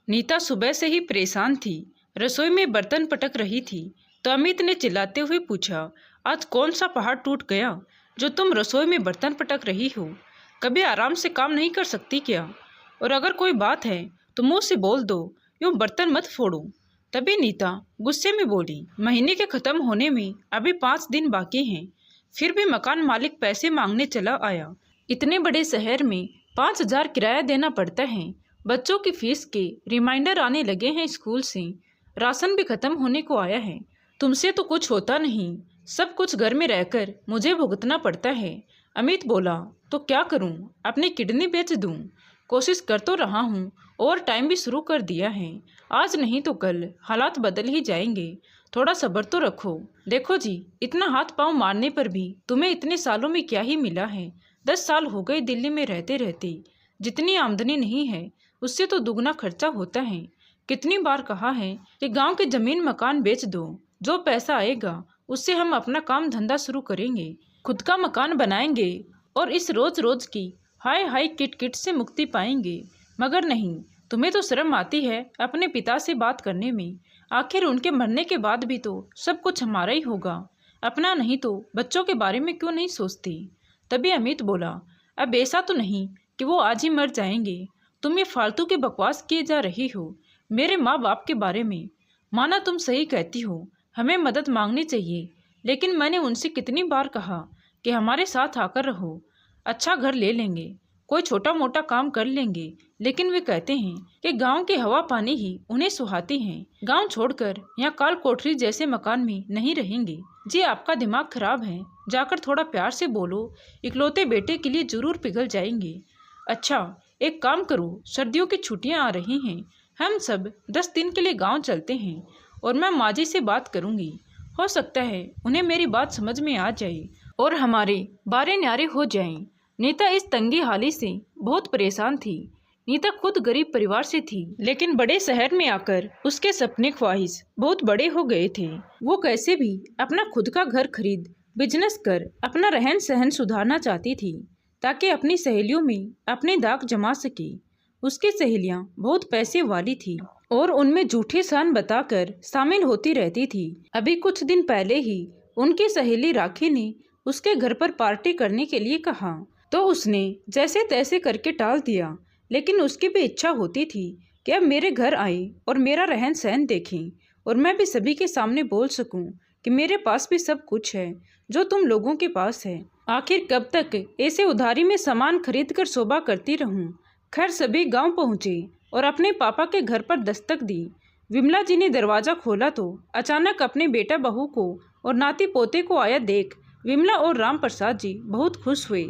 नीता सुबह से ही परेशान थी। रसोई में बर्तन पटक रही थी तो अमित ने चिल्लाते हुए पूछा, आज कौन सा पहाड़ टूट गया जो तुम रसोई में बर्तन पटक रही हो? कभी आराम से काम नहीं कर सकती क्या? और अगर कोई बात है तो मुंह से बोल दो, यूं बर्तन मत फोड़ो। तभी नीता गुस्से में बोली, महीने के खत्म होने में अभी 5 दिन बाकी हैं, फिर भी मकान मालिक पैसे मांगने चला आया। इतने बड़े शहर में 5,000 किराया देना पड़ता है। बच्चों की फीस के रिमाइंडर आने लगे हैं स्कूल से, राशन भी खत्म होने को आया है। तुमसे तो कुछ होता नहीं, सब कुछ घर में रहकर मुझे भुगतना पड़ता है। अमित बोला, तो क्या करूं? अपनी किडनी बेच दूं? कोशिश कर तो रहा हूं और टाइम भी शुरू कर दिया है। आज नहीं तो कल हालात बदल ही जाएंगे, थोड़ा सब्र तो रखो। देखो जी, इतना हाथ पांव मारने पर भी तुम्हें इतने सालों में क्या ही मिला है? 10 साल हो गए दिल्ली में रहते रहते। जितनी आमदनी नहीं है उससे तो दुगना खर्चा होता है। कितनी बार कहा है कि गांव के जमीन मकान बेच दो, जो पैसा आएगा उससे हम अपना काम धंधा शुरू करेंगे, खुद का मकान बनाएंगे और इस रोज रोज की हाय हाय किट किट से मुक्ति पाएंगे। मगर नहीं, तुम्हें तो शर्म आती है अपने पिता से बात करने में। आखिर उनके मरने के बाद भी तो सब कुछ हमारा ही होगा, अपना नहीं तो बच्चों के बारे में क्यों नहीं सोचती? तभी अमित बोला, अब ऐसा तो नहीं कि वो आज ही मर जाएंगे। तुम ये फालतू की बकवास किए जा रही हो मेरे माँ बाप के बारे में। माना तुम सही कहती हो, हमें मदद मांगनी चाहिए, लेकिन मैंने उनसे कितनी बार कहा कि हमारे साथ आकर रहो, अच्छा घर ले लेंगे, कोई छोटा मोटा काम कर लेंगे, लेकिन वे कहते हैं कि गांव की हवा पानी ही उन्हें सुहाती है। गांव छोड़कर यहाँ काल कोठरी जैसे मकान में नहीं रहेंगे। जी आपका दिमाग खराब है, जाकर थोड़ा प्यार से बोलो, इकलौते बेटे के लिए जरूर पिघल जाएंगे। अच्छा, एक काम करो, सर्दियों की छुट्टियां आ रही हैं, हम सब 10 दिन के लिए गांव चलते हैं और मैं माँ से बात करूंगी। हो सकता है उन्हें मेरी बात समझ में आ जाए और हमारे बारे न्यारे हो जाएं। नीता इस तंगी हाली से बहुत परेशान थी। नीता खुद गरीब परिवार से थी, लेकिन बड़े शहर में आकर उसके सपने ख्वाहिश बहुत बड़े हो गए थे। वो कैसे भी अपना खुद का घर खरीद बिजनेस कर अपना रहन सहन सुधारना चाहती थी, ताकि अपनी सहेलियों में अपने दाग जमा सके। उसकी सहेलियां बहुत पैसे वाली थी और उनमें झूठे शान बताकर शामिल होती रहती थी। अभी कुछ दिन पहले ही उनकी सहेली राखी ने उसके घर पर पार्टी करने के लिए कहा, तो उसने जैसे तैसे करके टाल दिया। लेकिन उसकी भी इच्छा होती थी कि अब मेरे घर आए और मेरा रहन सहन देखें और मैं भी सभी के सामने बोल सकूं कि मेरे पास भी सब कुछ है जो तुम लोगों के पास है। आखिर कब तक ऐसे उधारी में सामान खरीद कर शोभा करती रहूं? खैर सभी गांव पहुंचे और अपने पापा के घर पर दस्तक दी। विमला जी ने दरवाजा खोला तो अचानक अपने बेटा बहू को और नाती पोते को आया देख विमला और राम प्रसाद जी बहुत खुश हुए।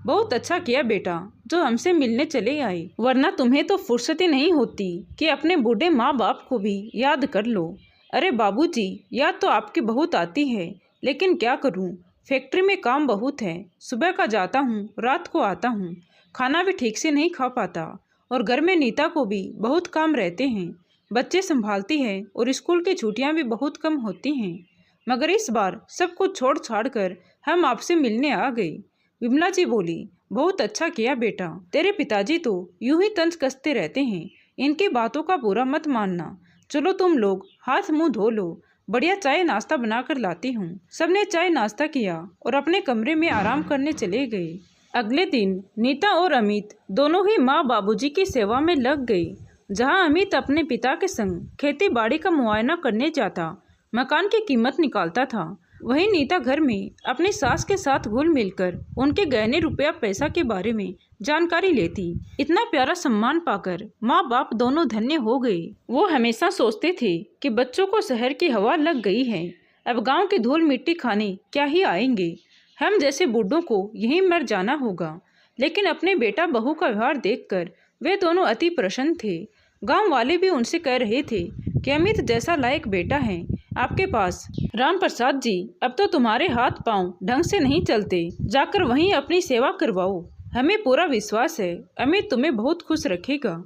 बहुत अच्छा किया बेटा जो हमसे मिलने चले आए, वरना तुम्हें तो फुर्सत ही नहीं होती कि अपने बूढ़े माँ बाप को भी याद कर लो। अरे बाबूजी, याद तो आपकी बहुत आती है, लेकिन क्या करूं, फैक्ट्री में काम बहुत है। सुबह का जाता हूं, रात को आता हूं, खाना भी ठीक से नहीं खा पाता और घर में नीता को भी बहुत काम रहते हैं, बच्चे संभालती है और स्कूल की छुट्टियां भी बहुत कम होती हैं। मगर इस बार सब कुछ छोड़ छाड़ कर हम आपसे मिलने आ गए। विमला जी बोली, बहुत अच्छा किया बेटा, तेरे पिताजी तो यूं ही तंज कसते रहते हैं, इनकी बातों का बुरा मत मानना। चलो तुम लोग हाथ मुंह धो लो, बढ़िया चाय नाश्ता बनाकर लाती हूँ। सबने चाय नाश्ता किया और अपने कमरे में आराम करने चले गए। अगले दिन नीता और अमित दोनों ही माँ बाबूजी की सेवा में लग गए। जहाँ अमित अपने पिता के संग खेती बाड़ी का मुआयना करने जाता, मकान की कीमत निकालता था, वहीं नीता घर में अपनी सास के साथ घुल मिलकर उनके गहने रुपया पैसा के बारे में जानकारी लेती। इतना प्यारा सम्मान पाकर माँ बाप दोनों धन्य हो गए। वो हमेशा सोचते थे कि बच्चों को शहर की हवा लग गई है, अब गांव की धूल मिट्टी खाने क्या ही आएंगे, हम जैसे बूढ़ों को यहीं मर जाना होगा। लेकिन अपने बेटा बहू का व्यवहार देखकर वे दोनों अति प्रसन्न थे। गांव वाले भी उनसे कह रहे थे कि अमित जैसा लायक बेटा है आपके पास। राम प्रसाद जी, अब तो तुम्हारे हाथ पांव ढंग से नहीं चलते, जाकर वहीं अपनी सेवा करवाओ, हमें पूरा विश्वास है अमित तुम्हें बहुत खुश रखेगा।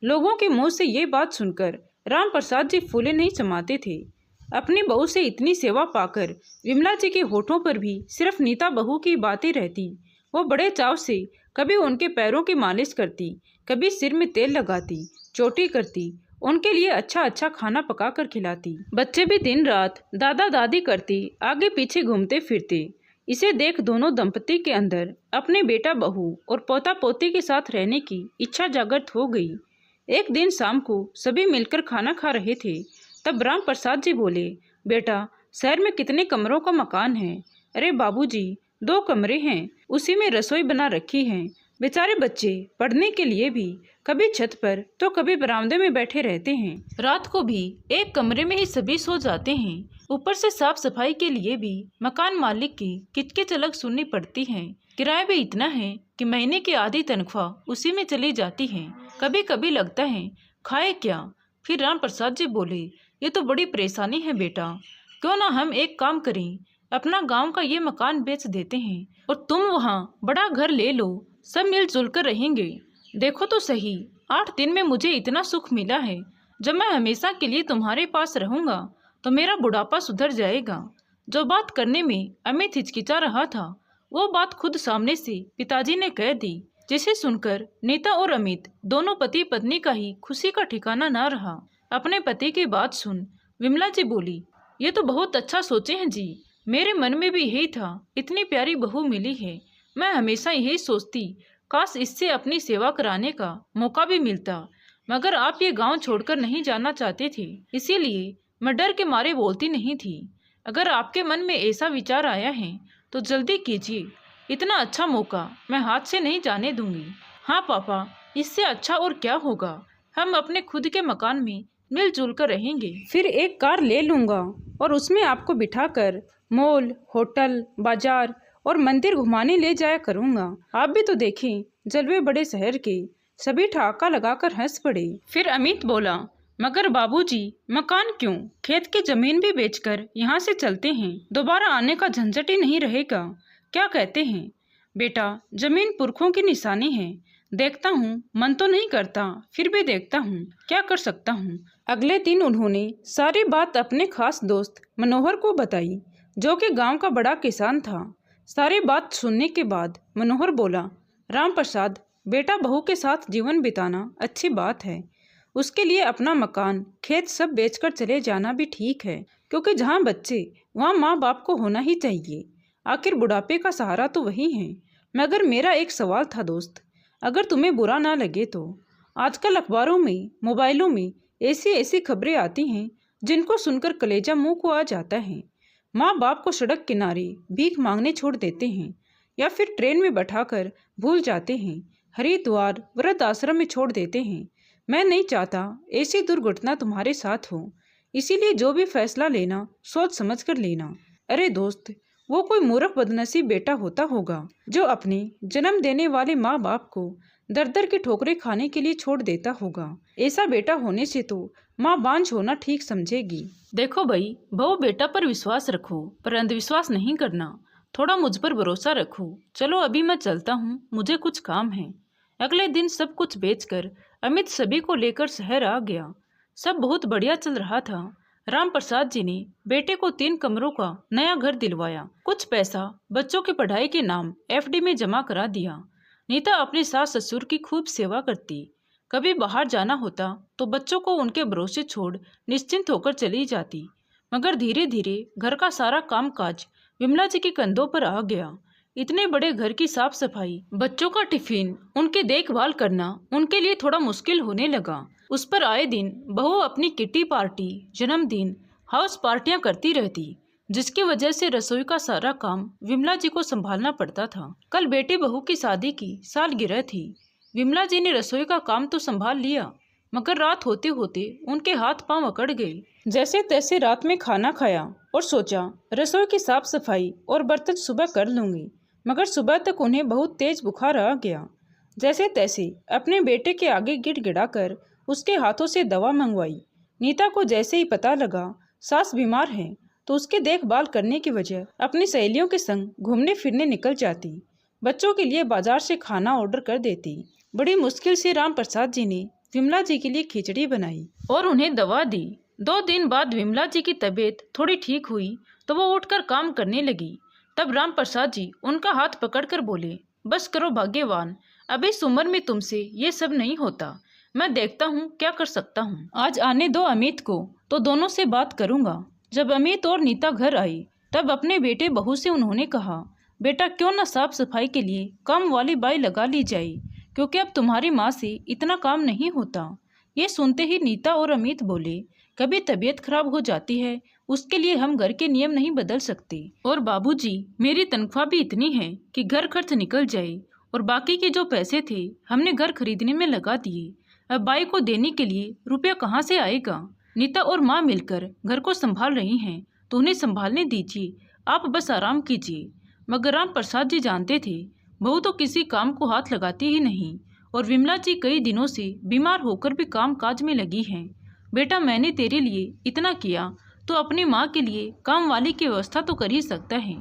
लोगों के मुंह से ये बात सुनकर राम प्रसाद जी फूले नहीं समाते थे। अपनी बहू से इतनी सेवा पाकर विमला जी के होठों पर भी सिर्फ नीता बहू की बातें रहती। वो बड़े चाव से कभी उनके पैरों की मालिश करती, कभी सिर में तेल लगाती, चोटी करती उनके लिए अच्छा अच्छा खाना पका कर खिलाती। बच्चे भी दिन रात दादा दादी करती आगे पीछे घूमते फिरते। इसे देख दोनों दंपति के अंदर अपने बेटा बहू और पोता पोती के साथ रहने की इच्छा जागृत हो गई। एक दिन शाम को सभी मिलकर खाना खा रहे थे, तब राम प्रसाद जी बोले, बेटा शहर में कितने कमरों का मकान है? अरे बाबूजी, 2 कमरे हैं, उसी में रसोई बना रखी है। बेचारे बच्चे पढ़ने के लिए भी कभी छत पर तो कभी बरामदे में बैठे रहते हैं। रात को भी एक कमरे में ही सभी सो जाते हैं। ऊपर से साफ सफाई के लिए भी मकान मालिक की किचकिच अलग सुननी पड़ती है। किराया भी इतना है कि महीने की आधी तनख्वाह उसी में चली जाती है। कभी कभी लगता है खाए क्या। फिर राम प्रसाद जी बोले, ये तो बड़ी परेशानी है बेटा, क्यों ना हम एक काम करें, अपना गांव का ये मकान बेच देते हैं और तुम वहाँ बड़ा घर ले लो, सब मिलजुल कर रहेंगे। देखो तो सही, 8 दिन में मुझे इतना सुख मिला है। जब मैं हमेशा के लिए तुम्हारे पास रहूंगा तो मेरा बुढ़ापा सुधर जाएगा। जो बात करने में अमित हिचकिचा रहा था, वो बात खुद सामने से पिताजी ने कह दी, जिसे सुनकर नीता और अमित दोनों पति पत्नी का ही खुशी का ठिकाना ना रहा। अपने पति की बात सुन विमला जी बोली, ये तो बहुत अच्छा सोचे हैं जी, मेरे मन में भी यही था। इतनी प्यारी बहू मिली है, मैं हमेशा यही सोचती, काश इससे अपनी सेवा कराने का मौका भी मिलता। मगर आप ये गांव छोड़कर नहीं जाना चाहते थे, इसीलिए मैं डर के मारे बोलती नहीं थी। अगर आपके मन में ऐसा विचार आया है तो जल्दी कीजिए, इतना अच्छा मौका मैं हाथ से नहीं जाने दूंगी। हाँ पापा, इससे अच्छा और क्या होगा, हम अपने खुद के मकान में मिलजुल कर रहेंगे। फिर एक कार ले लूँगा और उसमें आपको बिठाकर मॉल, होटल, बाजार और मंदिर घुमाने ले जाया करूँगा। आप भी तो देखें, जलवे बड़े शहर के। सभी ठहाका लगाकर हंस पड़े। फिर अमित बोला, मगर बाबूजी, मकान क्यों, खेत की जमीन भी बेचकर यहाँ से चलते हैं, दोबारा आने का झंझट ही नहीं रहेगा। क्या कहते हैं? बेटा, जमीन पुरखों की निशानी है। देखता हूँ, मन तो नहीं करता, फिर भी देखता हूँ, क्या कर सकता हूँ। अगले दिन उन्होंने सारी बात अपने खास दोस्त मनोहर को बताई, जो कि गांव का बड़ा किसान था। सारी बात सुनने के बाद मनोहर बोला, राम प्रसाद, बेटा बहू के साथ जीवन बिताना अच्छी बात है। उसके लिए अपना मकान, खेत सब बेचकर चले जाना भी ठीक है, क्योंकि जहाँ बच्चे वहाँ माँ बाप को होना ही चाहिए। आखिर बुढ़ापे का सहारा तो वही है। मगर मेरा एक सवाल था दोस्त, अगर तुम्हें बुरा ना लगे तो। आजकल अखबारों में, मोबाइलों में ऐसी ऐसी खबरें आती हैं जिनको सुनकर कलेजा मुंह को आ जाता है। माँ बाप को सड़क किनारे भीख मांगने छोड़ देते हैं, या फिर ट्रेन में बैठाकर भूल जाते हैं, हरिद्वार वृद्ध आश्रम में छोड़ देते हैं। मैं नहीं चाहता ऐसी दुर्घटना तुम्हारे साथ हो, इसीलिए जो भी फैसला लेना सोच समझ कर लेना। अरे दोस्त, वो कोई मूर्ख बदनसीब बेटा होता होगा जो अपने जन्म देने वाले माँ बाप को दर दर की ठोकरें खाने के लिए छोड़ देता होगा। ऐसा बेटा होने से तो माँ बांझ होना ठीक समझेगी। देखो भाई, बहू बेटा पर विश्वास रखो, पर अंधविश्वास नहीं करना। थोड़ा मुझ पर भरोसा रखो। चलो अभी मैं चलता हूँ, मुझे कुछ काम है। अगले दिन सब कुछ बेचकर अमित सभी को लेकर शहर आ गया। सब बहुत बढ़िया चल रहा था। राम प्रसाद जी ने बेटे को 3 कमरों का नया घर दिलवाया। कुछ पैसा बच्चों की पढ़ाई के नाम एफडी में जमा करा दिया। नीता अपने सास ससुर की खूब सेवा करती। कभी बाहर जाना होता तो बच्चों को उनके भरोसे छोड़ निश्चिंत होकर चली जाती। मगर धीरे धीरे घर का सारा कामकाज विमला जी के कंधों पर आ गया। इतने बड़े घर की साफ सफाई, बच्चों का टिफिन, उनकी देखभाल करना उनके लिए थोड़ा मुश्किल होने लगा। उस पर आए दिन बहू अपनी किटी पार्टी, जन्मदिन, हाउस पार्टियां करती रहती, जिसकी वजह से रसोई का सारा काम विमला जी को संभालना पड़ता था। कल बेटी बहू की शादी की सालगिरह थी। विमला जी ने रसोई का काम तो संभाल लिया, मगर रात होते होते उनके हाथ पांव अकड़ गए। जैसे तैसे रात में खाना खाया और सोचा रसोई की साफ सफाई और बर्तन सुबह कर लूंगी, मगर सुबह तक उन्हें बहुत तेज बुखार आ गया। जैसे तैसे अपने बेटे के आगे गिड़गिड़ाकर उसके हाथों से दवा मंगवाई। नीता को जैसे ही पता लगा सास बीमार है तो उसके देखभाल करने की वजह अपनी सहेलियों के संग घूमने फिरने निकल जाती। बच्चों के लिए बाजार से खाना ऑर्डर कर देती। बड़ी मुश्किल से राम प्रसाद जी ने विमला जी के लिए खिचड़ी बनाई और उन्हें दवा दी। 2 दिन बाद विमला जी की तबीयत थोड़ी ठीक हुई तो वो उठकर काम करने लगी। तब राम प्रसाद जी उनका हाथ पकड़कर बोले, बस करो भाग्यवान, अब इस उम्र में तुमसे ये सब नहीं होता। मैं देखता हूँ क्या कर सकता हूँ। आज आने दो अमित को, तो दोनों से बात करूँगा। जब अमित और नीता घर आई तब अपने बेटे बहू से उन्होंने कहा, बेटा क्यों न साफ सफाई के लिए काम वाली बाई लगा ली जाए, क्योंकि अब तुम्हारी माँ से इतना काम नहीं होता। ये सुनते ही नीता और अमित बोले, कभी तबीयत खराब हो जाती है, उसके लिए हम घर के नियम नहीं बदल सकते। और बाबूजी, मेरी तनख्वाह भी इतनी है कि घर खर्च निकल जाए, और बाकी के जो पैसे थे हमने घर खरीदने में लगा दिए। अब बाई को देने के लिए रुपया कहाँ से आएगा? नीता और माँ मिलकर घर को संभाल रही हैं, तो उन्हें संभालने दीजिए, आप बस आराम कीजिए। मगर राम प्रसाद जी जानते थे बहू तो किसी काम को हाथ लगाती ही नहीं, और विमला जी कई दिनों से बीमार होकर भी काम काज में लगी हैं। बेटा, मैंने तेरे लिए इतना किया तो अपनी माँ के लिए काम वाली की व्यवस्था तो कर ही सकता है।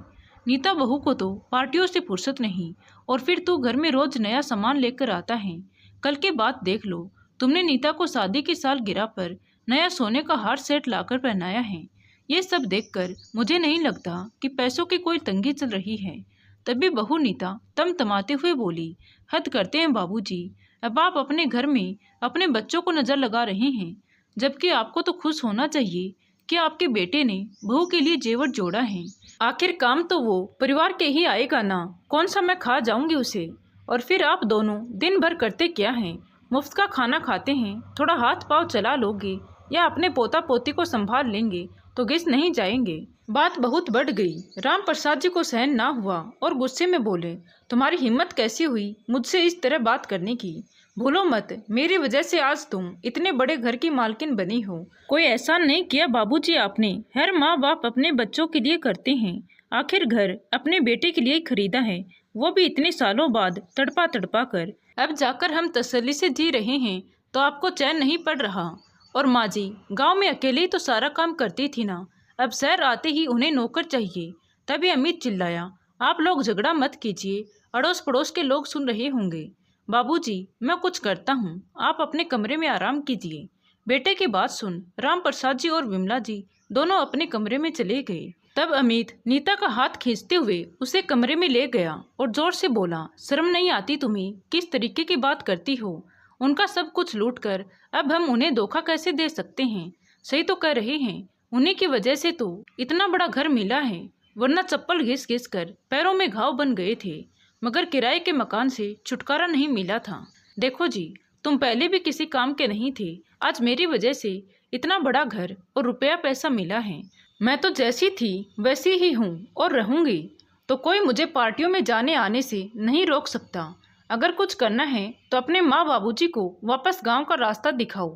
नीता, बहू को तो पार्टियों से फुर्सत नहीं, और फिर तू घर में रोज नया सामान लेकर आता है। कल की बात देख लो, तुमने नीता को शादी की सालगिरह पर नया सोने का हार सेट लाकर पहनाया है। ये सब देखकर मुझे नहीं लगता कि पैसों की कोई तंगी चल रही है। तभी बहू नीता तमतमाते हुए बोली, हद करते हैं बाबूजी, अब आप अपने घर में अपने बच्चों को नजर लगा रहे हैं, जबकि आपको तो खुश होना चाहिए कि आपके बेटे ने बहू के लिए जेवर जोड़ा है। आखिर काम तो वो परिवार के ही आएगा ना, कौन सा मैं खा जाऊंगी उसे। और फिर आप दोनों दिन भर करते क्या हैं? मुफ्त का खाना खाते हैं, थोड़ा हाथ पाँव चला लोगे या अपने पोता पोती को संभाल लेंगे तो घिस नहीं जाएंगे। बात बहुत बढ़ गई। राम प्रसाद जी को सहन ना हुआ और गुस्से में बोले, तुम्हारी हिम्मत कैसी हुई मुझसे इस तरह बात करने की? भूलो मत, मेरी वजह से आज तुम इतने बड़े घर की मालकिन बनी हो। कोई एहसान नहीं किया बाबूजी आपने, हर माँ बाप अपने बच्चों के लिए करते हैं। आखिर घर अपने बेटे के लिए खरीदा है, वो भी इतने सालों बाद तड़पा तड़पा कर। अब जाकर हम तसल्ली से जी रहे हैं तो आपको चैन नहीं पड़ रहा। और माँ जी, गाँव में अकेले ही तो सारा काम करती थी ना, अब शहर आते ही उन्हें नौकर चाहिए। तभी अमित चिल्लाया, आप लोग झगड़ा मत कीजिए, अड़ोस पड़ोस के लोग सुन रहे होंगे। बाबूजी, मैं कुछ करता हूँ, आप अपने कमरे में आराम कीजिए। बेटे की बात सुन राम प्रसाद जी और विमला जी दोनों अपने कमरे में चले गए। तब अमित नीता का हाथ खींचते हुए उसे कमरे में ले गया और जोर से बोला, शर्म नहीं आती तुम्हें? किस तरीके की बात करती हो? उनका सब कुछ लूटकर अब हम उन्हें धोखा कैसे दे सकते हैं? सही तो कह रहे हैं, उन्हीं की वजह से तो इतना बड़ा घर मिला है, वरना चप्पल घिस घिस कर पैरों में घाव बन गए थे। मगर किराए के मकान से छुटकारा नहीं मिला था। देखो जी, तुम पहले भी किसी काम के नहीं थे, आज मेरी वजह से इतना बड़ा घर और रुपया पैसा मिला है। मैं तो जैसी थी वैसी ही हूँ और रहूंगी, तो कोई मुझे पार्टियों में जाने आने से नहीं रोक सकता। अगर कुछ करना है तो अपने माँ बाबूजी को वापस गांव का रास्ता दिखाओ।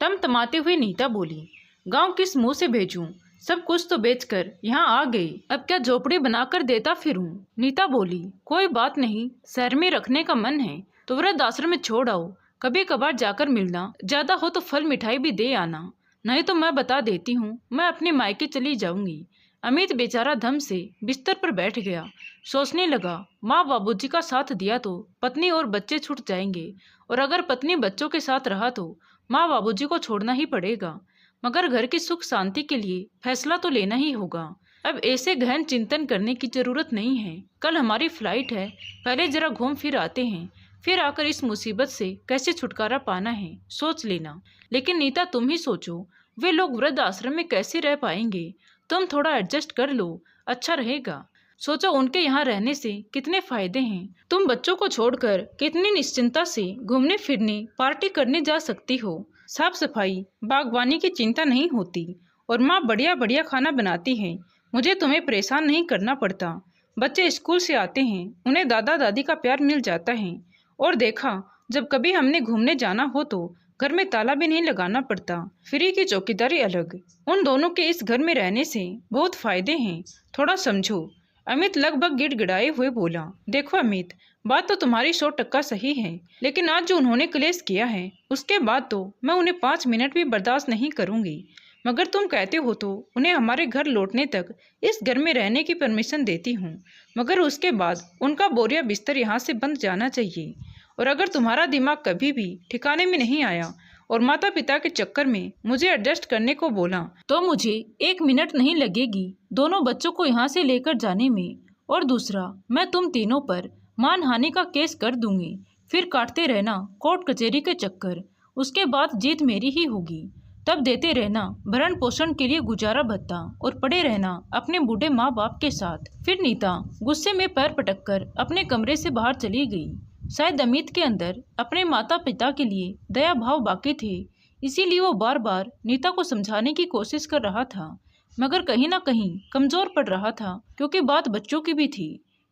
तमतमाते हुए नीता बोली, गांव किस मुंह से भेजूं? सब कुछ तो बेचकर यहाँ आ गई, अब क्या झोपड़ी बनाकर देता फिरूं? नीता बोली, कोई बात नहीं, शहर में रखने का मन है तो वृद्ध आश्रम में छोड़ आओ, कभी कभार जाकर मिलना, ज्यादा हो तो फल मिठाई भी दे आना, नहीं तो मैं बता देती हूँ मैं अपने मायके चली जाऊंगी। अमित बेचारा धम से बिस्तर पर बैठ गया, सोचने लगा, माँ बाबूजी का साथ दिया तो पत्नी और बच्चे छूट जाएंगे, और अगर पत्नी बच्चों के साथ रहा तो माँ बाबूजी को छोड़ना ही पड़ेगा। मगर घर की सुख शांति के लिए फैसला तो लेना ही होगा। अब ऐसे गहन चिंतन करने की जरूरत नहीं है, कल हमारी फ्लाइट है, पहले जरा घूम फिर आते हैं, फिर आकर इस मुसीबत से कैसे छुटकारा पाना है सोच लेना। लेकिन नीता, तुम ही सोचो, वे लोग वृद्ध आश्रम में कैसे रह पाएंगे? तुम थोड़ा एडजस्ट कर लो, अच्छा रहेगा। सोचो उनके यहाँ रहने से कितने फायदे हैं। तुम बच्चों को छोड़कर कितनी निश्चिंता से घूमने फिरने पार्टी करने जा सकती हो। साफ सफाई बागवानी की चिंता नहीं होती, और माँ बढ़िया बढ़िया खाना बनाती है, मुझे तुम्हें परेशान नहीं करना पड़ता। बच्चे स्कूल से आते हैं, उन्हें दादा दादी का प्यार मिल जाता है, और देखा जब कभी हमने घूमने जाना हो तो घर में ताला भी नहीं लगाना पड़ता। फ्री की चौकीदारी अलग। उन दोनों के इस घर में रहने से बहुत फायदे हैं, थोड़ा समझो। अमित लगभग गिड़गिड़ाए हुए बोला, देखो अमित, बात तो तुम्हारी 100% सही है, लेकिन आज जो उन्होंने क्लेश किया है उसके बाद तो मैं उन्हें 5 मिनट भी बर्दाश्त नहीं करूंगी। मगर तुम कहते हो तो उन्हें हमारे घर लौटने तक इस घर में रहने की परमिशन देती हूँ, मगर उसके बाद उनका बोरिया बिस्तर यहाँ से बंद जाना चाहिए। और अगर तुम्हारा दिमाग कभी भी ठिकाने में नहीं आया और माता पिता के चक्कर में मुझे एडजस्ट करने को बोला, तो मुझे 1 मिनट नहीं लगेगी दोनों बच्चों को यहाँ से लेकर जाने में। और दूसरा, मैं तुम तीनों पर मानहानि का केस कर दूंगी, फिर काटते रहना कोर्ट कचहरी के चक्कर। उसके बाद जीत मेरी ही होगी। तब देते रहना भरण पोषण के लिए गुजारा भत्ता और पड़े रहना अपने बूढ़े माँ बाप के साथ। फिर नीता गुस्से में पैर पटककर अपने कमरे से बाहर चली गई। शायद अमित के अंदर अपने माता पिता के लिए दया भाव बाकी थे, इसीलिए वो बार बार नीता को समझाने की कोशिश कर रहा था, मगर कहीं ना कहीं कमजोर पड़ रहा था क्योंकि बात बच्चों की भी थी।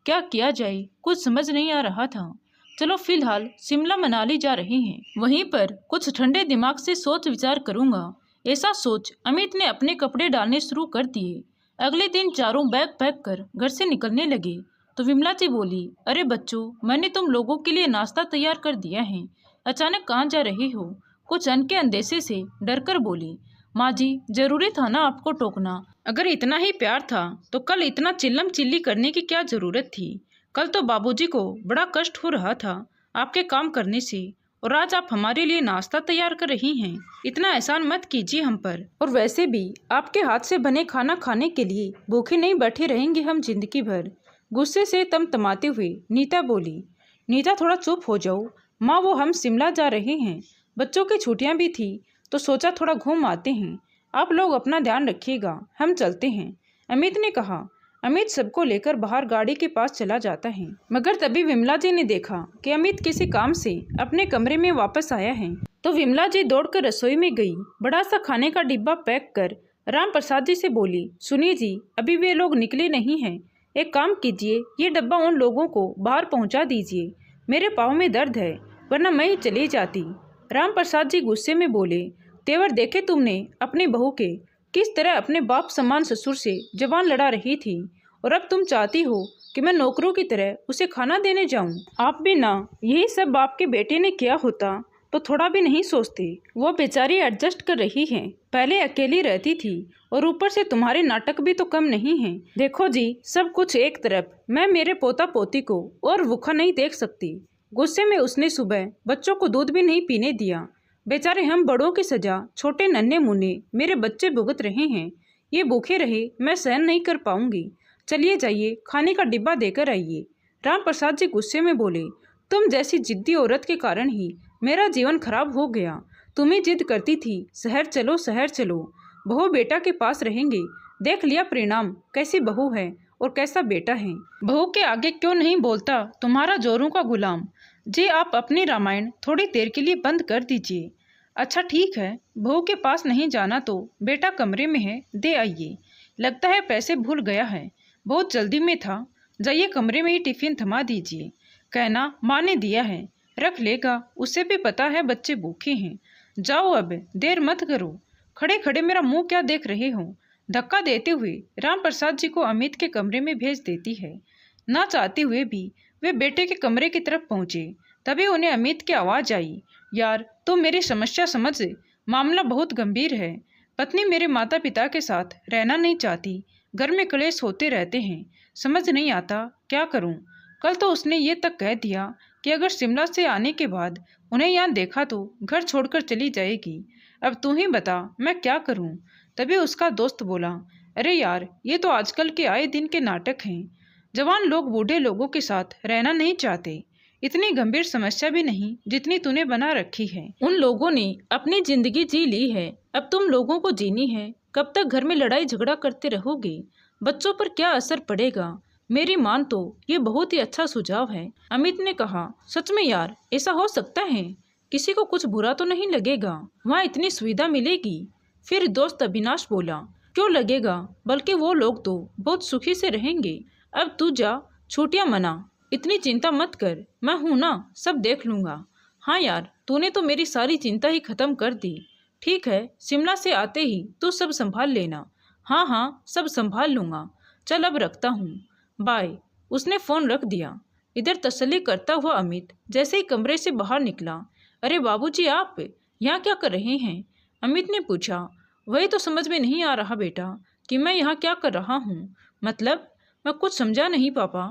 क्या किया जाए कुछ समझ नहीं आ रहा था। चलो फिलहाल शिमला मनाली जा रहे हैं, वहीं पर कुछ ठंडे दिमाग से सोच विचार करूंगा। ऐसा सोच अमित ने अपने कपड़े डालने शुरू कर दिए। अगले दिन चारों बैग पैक कर घर से निकलने लगे तो विमला जी बोली, अरे बच्चों, मैंने तुम लोगों के लिए नाश्ता तैयार कर दिया है। अचानक कहाँ जा रहे हो? कुछ अन के अंदेशे से डरकर बोली। माँ जी, जरूरी था ना आपको टोकना। अगर इतना ही प्यार था तो कल इतना चिल्लम चिल्ली करने की क्या जरूरत थी? कल तो बाबूजी को बड़ा कष्ट हो रहा था आपके काम करने से, और आज आप हमारे लिए नाश्ता तैयार कर रही हैं। इतना एहसान मत कीजिए हम पर। और वैसे भी आपके हाथ से बने खाना खाने के लिए भूखे नहीं बैठे रहेंगे हम जिंदगी भर। गुस्से से तमतमाते हुए नीता बोली। नीता, थोड़ा चुप हो जाओ। माँ, वो हम शिमला जा रहे हैं, बच्चों की छुट्टियाँ भी थी तो सोचा थोड़ा घूम आते हैं। आप लोग अपना ध्यान रखिएगा, हम चलते हैं, अमित ने कहा। अमित सबको लेकर बाहर गाड़ी के पास चला जाता है, मगर तभी विमला जी ने देखा कि अमित किसी काम से अपने कमरे में वापस आया है। तो विमला जी दौड़कर रसोई में गई, बड़ा सा खाने का डिब्बा पैक कर राम प्रसाद जी से बोली, सुनिए जी, अभी वे लोग निकले नहीं हैं, एक काम कीजिए, ये डब्बा उन लोगों को बाहर पहुंचा दीजिए। मेरे पाँव में दर्द है, वरना मैं ही चली जाती। राम प्रसाद जी गुस्से में बोले, तेवर देखे तुमने अपनी बहू के, किस तरह अपने बाप समान ससुर से जवान लड़ा रही थी, और अब तुम चाहती हो कि मैं नौकरों की तरह उसे खाना देने जाऊं। आप भी ना यही सब बाप के बेटे ने किया होता तो थोड़ा भी नहीं सोचते। वो बेचारी एडजस्ट कर रही है, पहले अकेली रहती थी और ऊपर से तुम्हारे नाटक भी तो कम नहीं हैं। देखो जी, सब कुछ एक तरफ, मैं मेरे पोता पोती को और भूखा नहीं देख सकती। गुस्से में उसने सुबह बच्चों को दूध भी नहीं पीने दिया। बेचारे हम बड़ों की सजा छोटे नन्हे मुन्ने मेरे बच्चे भुगत रहे हैं। ये भूखे रहे मैं सहन नहीं कर पाऊंगी। चलिए जाइए, खाने का डिब्बा देकर आइए। राम प्रसाद जी गुस्से में बोले, तुम जैसी जिद्दी औरत के कारण ही मेरा जीवन खराब हो गया। तुम ही जिद करती थी, शहर चलो शहर चलो, बहू बेटा के पास रहेंगे। देख लिया परिणाम, कैसी बहू है और कैसा बेटा है। बहू के आगे क्यों नहीं बोलता तुम्हारा जोरों का गुलाम। जी, आप अपनी रामायण थोड़ी देर के लिए बंद कर दीजिए। अच्छा ठीक है, बहू के पास नहीं जाना तो बेटा कमरे में है, दे आइए। लगता है पैसे भूल गया है, बहुत जल्दी में था। जाइए कमरे में ही टिफिन थमा दीजिए। कहना माँ ने दिया है, रख लेगा, उसे भी पता है बच्चे भूखे हैं। जाओ अब, देर मत करो। खड़े खड़े मेरा मुंह क्या देख रहे हो? धक्का देते हुए राम प्रसाद जी को अमित के कमरे में भेज देती है। ना चाहते हुए भी वे बेटे के कमरे की तरफ पहुंचे। तभी उन्हें अमित की आवाज़ आई, यार तुम मेरी समस्या समझ, मामला बहुत गंभीर है। पत्नी मेरे माता पिता के साथ रहना नहीं चाहती, घर में क्लेश होते रहते हैं, समझ नहीं आता क्या करूं। कल तो उसने ये तक कह दिया कि अगर शिमला से आने के बाद उन्हें यहाँ देखा तो घर छोड़कर चली जाएगी। अब तू ही बता मैं क्या करूं। तभी उसका दोस्त बोला, अरे यार, ये तो आजकल के आए दिन के नाटक हैं। जवान लोग बूढ़े लोगों के साथ रहना नहीं चाहते। इतनी गंभीर समस्या भी नहीं जितनी तूने बना रखी है। उन लोगों ने अपनी जिंदगी जी ली है, अब तुम लोगों को जीनी है। कब तक घर में लड़ाई झगड़ा करते रहोगे? बच्चों पर क्या असर पड़ेगा? मेरी मान तो ये बहुत ही अच्छा सुझाव है, अमित ने कहा। सच में यार, ऐसा हो सकता है? किसी को कुछ बुरा तो नहीं लगेगा? वहाँ इतनी सुविधा मिलेगी। फिर दोस्त अविनाश बोला, क्यों लगेगा, बल्कि वो लोग तो बहुत सुखी से रहेंगे। अब तू जा, छुट्टियां मना, इतनी चिंता मत कर, मैं हूं ना, सब देख लूंगा। हाँ यार, तूने तो मेरी सारी चिंता ही खत्म कर दी। ठीक है, शिमला से आते ही तू सब संभाल लेना। हाँ हाँ, सब संभाल लूंगा। चल अब रखता हूँ, बाय। उसने फोन रख दिया। इधर तसल्ली करता हुआ अमित जैसे ही कमरे से बाहर निकला, अरे बाबूजी, आप यहाँ क्या कर रहे हैं? अमित ने पूछा। वही तो समझ में नहीं आ रहा बेटा कि मैं यहाँ क्या कर रहा हूँ। मतलब मैं कुछ समझा नहीं पापा।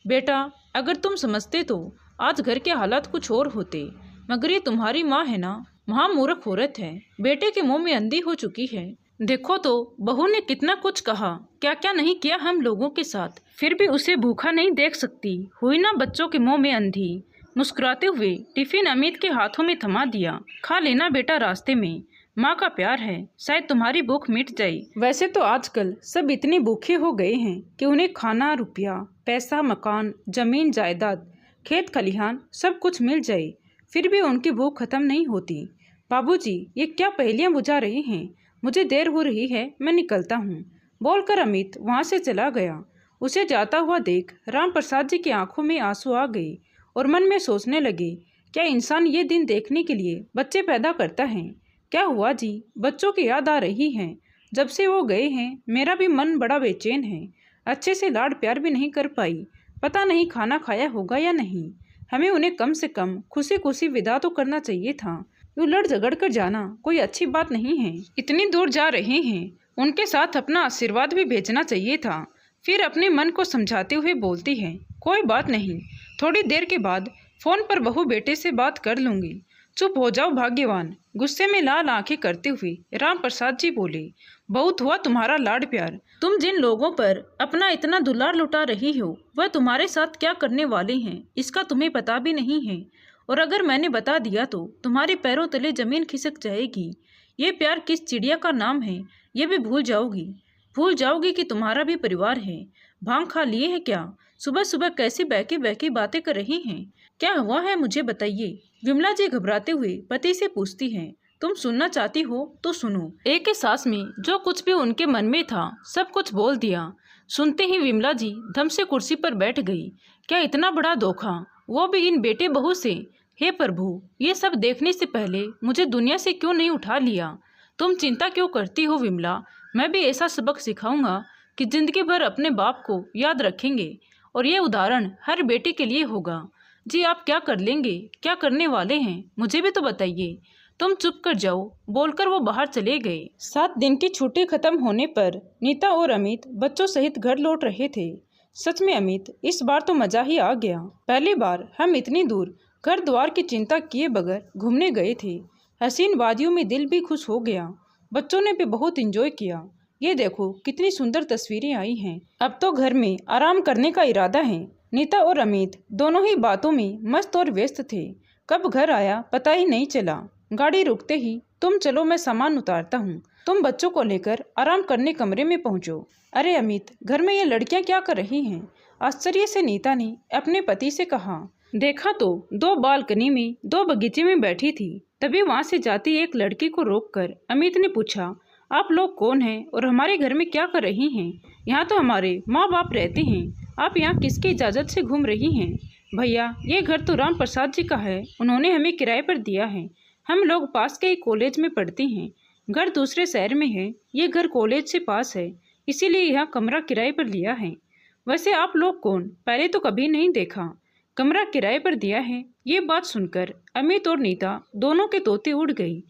बेटा, अगर तुम समझते तो आज घर के हालात कुछ और होते, मगर ये तुम्हारी माँ है ना, महामूर्ख औरत है, बेटे के मुंह में अंधी हो चुकी है। देखो तो बहू ने कितना कुछ कहा, क्या क्या नहीं किया हम लोगों के साथ, फिर भी उसे भूखा नहीं देख सकती। हुई ना बच्चों के मुंह में अंधी। मुस्कुराते हुए टिफिन अमित के हाथों में थमा दिया। खा लेना बेटा, रास्ते में माँ का प्यार है, शायद तुम्हारी भूख मिट जाए। वैसे तो आजकल सब इतने भूखे हो गए हैं कि उन्हें खाना, रुपया, पैसा, मकान, जमीन जायदाद, खेत खलिहान सब कुछ मिल जाए, फिर भी उनकी भूख खत्म नहीं होती। बाबूजी, ये क्या पहेलियां बुझा रहे हैं? मुझे देर हो रही है, मैं निकलता हूँ, बोलकर अमित वहाँ से चला गया। उसे जाता हुआ देख राम प्रसाद जी की आंखों में आंसू आ गए और मन में सोचने लगे, क्या इंसान ये दिन देखने के लिए बच्चे पैदा करता है? क्या हुआ जी, बच्चों की याद आ रही है। जब से वो गए हैं मेरा भी मन बड़ा बेचैन है। अच्छे से लाड प्यार भी नहीं कर पाई, पता नहीं खाना खाया होगा या नहीं। हमें उन्हें कम से कम खुशी खुशी विदा तो करना चाहिए था। यूँ लड़ झगड़ कर जाना कोई अच्छी बात नहीं है। इतनी दूर जा रहे हैं, उनके साथ अपना आशीर्वाद भी भेजना चाहिए था। फिर अपने मन को समझाते हुए बोलती है, कोई बात नहीं, थोड़ी देर के बाद फोन पर बहू बेटे से बात कर लूंगी। चुप हो जाओ भाग्यवान, गुस्से में लाल आंखें करते हुए राम प्रसाद जी बोले। बहुत हुआ तुम्हारा लाड प्यार। तुम जिन लोगों पर अपना इतना दुलार लुटा रही हो वह तुम्हारे साथ क्या करने वाले हैं इसका तुम्हें पता भी नहीं है। और अगर मैंने बता दिया तो तुम्हारे पैरों तले जमीन खिसक जाएगी। ये प्यार किस चिड़िया का नाम है ये भी भूल जाओगी कि तुम्हारा भी परिवार है। भांग खा लिए है क्या? सुबह सुबह कैसी बहकी बहकी बातें कर रही हैं? क्या हुआ है मुझे बताइए। विमला जी घबराते हुए पति से पूछती हैं। तुम सुनना चाहती हो तो सुनो। एक ही सांस में जो कुछ भी उनके मन में था सब कुछ बोल दिया। सुनते ही विमला जी धम से कुर्सी पर बैठ गई। क्या इतना बड़ा धोखा, वो भी इन बेटे बहू से? हे प्रभु, ये सब देखने से पहले मुझे दुनिया से क्यों नहीं उठा लिया? तुम चिंता क्यों करती हो विमला? मैं भी ऐसा सबक सिखाऊंगा कि जिंदगी भर अपने बाप को याद रखेंगे। और ये उदाहरण हर बेटे के लिए होगा। जी आप क्या कर लेंगे, क्या करने वाले हैं, मुझे भी तो बताइए। तुम चुप कर जाओ, बोलकर वो बाहर चले गए। 7 दिन की छुट्टी खत्म होने पर नीता और अमित बच्चों सहित घर लौट रहे थे। सच में अमित, इस बार तो मजा ही आ गया। पहली बार हम इतनी दूर घर द्वार की चिंता किए बगैर घूमने गए थे। हसीन वादियों में दिल भी खुश हो गया। बच्चों ने भी बहुत एंजॉय किया। ये देखो कितनी सुंदर तस्वीरें आई हैं। अब तो घर में आराम करने का इरादा है। नीता और अमित दोनों ही बातों में मस्त और व्यस्त थे। कब घर आया पता ही नहीं चला। गाड़ी रुकते ही, तुम चलो मैं सामान उतारता हूँ, तुम बच्चों को लेकर आराम करने कमरे में पहुँचो। अरे अमित, घर में ये लड़कियाँ क्या कर रही हैं? आश्चर्य से नीता ने अपने पति से कहा। देखा तो 2 बालकनी में 2 बगीचे में बैठी थी। तभी वहाँ से जाती एक लड़की को रोककर अमित ने पूछा, आप लोग कौन हैं और हमारे घर में क्या कर रही हैं? यहाँ तो हमारे माँ बाप रहते हैं, आप यहाँ किसकी इजाज़त से घूम रही हैं? भैया, ये घर तो राम प्रसाद जी का है, उन्होंने हमें किराए पर दिया है। हम लोग पास के एक कॉलेज में पढ़ते हैं। घर दूसरे शहर में है, ये घर कॉलेज से पास है, इसीलिए यहाँ कमरा किराए पर लिया है। वैसे आप लोग कौन? पहले तो कभी नहीं देखा। कमरा किराए पर दिया है। ये बात सुनकर अमित और नीता दोनों के तोते उड़ गई।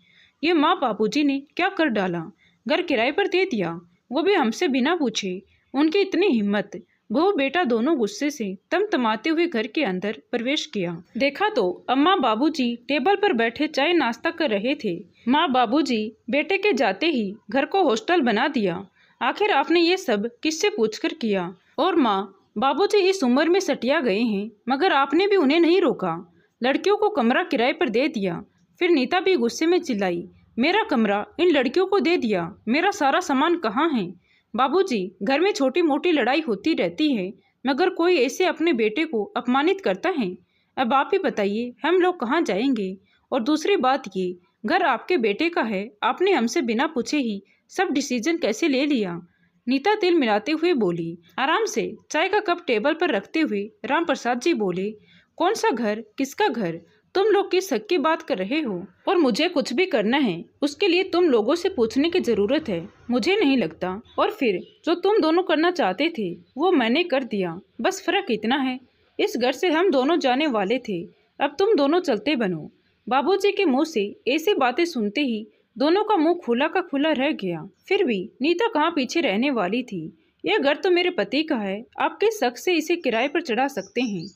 ये माँ बापूजी ने क्या कर डाला? घर किराए पर दे दिया, वो भी हमसे बिना पूछे। उनकी इतनी हिम्मत। बहू बेटा दोनों गुस्से से तमतमाते हुए घर के अंदर प्रवेश किया। देखा तो अम्मा बाबूजी टेबल पर बैठे चाय नाश्ता कर रहे थे। माँ बाबूजी बेटे के जाते ही घर को हॉस्टल बना दिया। आखिर आपने ये सब किससे पूछकर किया? और माँ बाबूजी इस उम्र में सटिया गए हैं, मगर आपने भी उन्हें नहीं रोका, लड़कियों को कमरा किराए पर दे दिया। फिर नीता भी गुस्से में चिल्लाई, मेरा कमरा इन लड़कियों को दे दिया, मेरा सारा सामान कहाँ है? बाबूजी, घर में छोटी मोटी लड़ाई होती रहती है, मगर कोई ऐसे अपने बेटे को अपमानित करता है? अब आप ही बताइए, हम लोग कहाँ जाएंगे? और दूसरी बात ये, घर आपके बेटे का है, आपने हमसे बिना पूछे ही सब डिसीजन कैसे ले लिया? नीता तिल मिलाते हुए बोली। आराम से चाय का कप टेबल पर रखते हुए राम प्रसाद जी बोले, कौन सा घर, किसका घर? तुम लोग किस हक की बात कर रहे हो? और मुझे कुछ भी करना है उसके लिए तुम लोगों से पूछने की जरूरत है? मुझे नहीं लगता। और फिर जो तुम दोनों करना चाहते थे वो मैंने कर दिया, बस फर्क इतना है, इस घर से हम दोनों जाने वाले थे, अब तुम दोनों चलते बनो। बाबूजी के मुंह से ऐसी बातें सुनते ही दोनों का मुंह खुला का खुला रह गया। फिर भी नीता कहाँ पीछे रहने वाली थी? यह घर तो मेरे पति का है, आप किस हक से इसे किराए पर चढ़ा सकते हैं?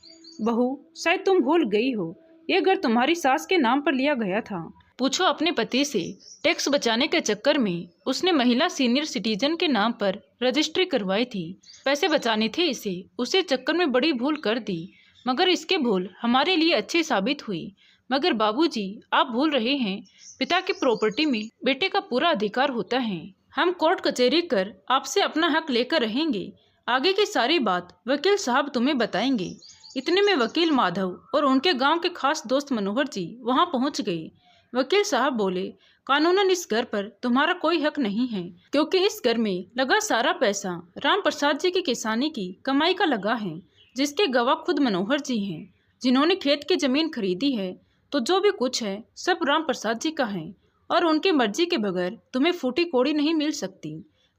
बहू, शायद तुम भूल गई हो, यह घर तुम्हारी सास के नाम पर लिया गया था। पूछो अपने पति से। टैक्स बचाने के चक्कर में उसने महिला सीनियर सिटीजन के नाम पर रजिस्ट्री करवाई थी। पैसे बचाने थे इसे, उसे चक्कर में बड़ी भूल कर दी। मगर इसके भूल हमारे लिए अच्छी साबित हुई। मगर बाबूजी, आप भूल रहे हैं, पिता की प्रॉपर्टी में बेटे का पूरा अधिकार होता है। हम कोर्ट कचहरी कर आपसे अपना हक लेकर रहेंगे। आगे की सारी बात वकील साहब तुम्हें बताएंगे। इतने में वकील माधव और उनके गांव के खास दोस्त मनोहर जी वहां पहुंच गए। वकील साहब बोले, कानूनन इस घर पर तुम्हारा कोई हक नहीं है, क्योंकि इस घर में लगा सारा पैसा राम प्रसाद जी की किसानी की कमाई का लगा है, जिसके गवाह खुद मनोहर जी हैं, जिन्होंने खेत की जमीन खरीदी है। तो जो भी कुछ है सब राम प्रसाद जी का है, और उनकी मर्जी के बगैर तुम्हें फूटी कोड़ी नहीं मिल सकती।